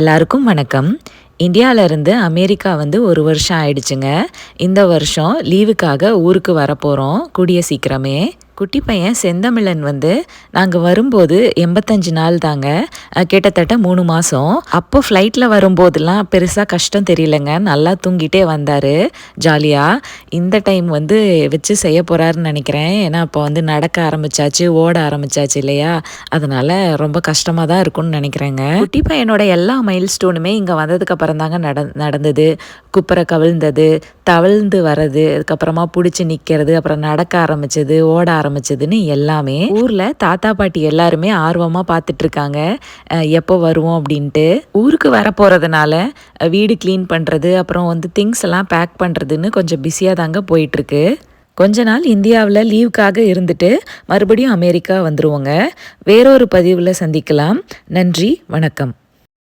எல்லாருக்கும் வணக்கம். இந்தியாவிலேருந்து அமெரிக்கா வந்து 1 வருஷம் ஆயிடுச்சுங்க. இந்த வருஷம் லீவுக்காக ஊருக்கு வரப்போகிறோம் கூடிய சீக்கிரமே. குட்டி பையன் செந்தமிழன் வந்து நாங்கள் வரும்போது 85 நாள் தாங்க, கிட்டத்தட்ட 3 மாதம். அப்போ ஃப்ளைட்டில் வரும்போதெல்லாம் பெருசாக கஷ்டம் தெரியலங்க, நல்லா தூங்கிட்டே வந்தார் ஜாலியாக. இந்த டைம் வந்து வச்சு செய்ய போகிறாருன்னு நினைக்கிறேன். ஏன்னா இப்போ வந்து நடக்க ஆரம்பித்தாச்சு, ஓட ஆரம்பித்தாச்சு இல்லையா, அதனால் ரொம்ப கஷ்டமாக தான் இருக்கும்னு நினைக்கிறேங்க. குட்டி பையனோட எல்லா மைல் ஸ்டோனுமே இங்கே வந்ததுக்கப்புறம் தாங்க நடந்தது. குப்புற கவிழ்ந்தது, தவழ்ந்து வர்றது, அதுக்கப்புறமா பிடிச்சி நிற்கிறது, அப்புறம் நடக்க ஆரம்பிச்சது, ஓட ஆரம்பிச்சதுன்னு எல்லாமே ஊரில் தாத்தா பாட்டி எல்லாருமே ஆர்வமாக பார்த்துட்ருக்காங்க எப்போ வருவோம் அப்படின்ட்டு. ஊருக்கு வர போகிறதுனால வீடு க்ளீன் பண்ணுறது, அப்புறம் வந்து திங்ஸ் எல்லாம் பேக் பண்ணுறதுன்னு கொஞ்சம் பிஸியாக தாங்க போயிட்டுருக்கு. கொஞ்ச நாள் இந்தியாவில் லீவுக்காக இருந்துட்டு மறுபடியும் அமெரிக்கா வந்துருவோங்க. வேறொரு பதிவில் சந்திக்கலாம். நன்றி, வணக்கம்.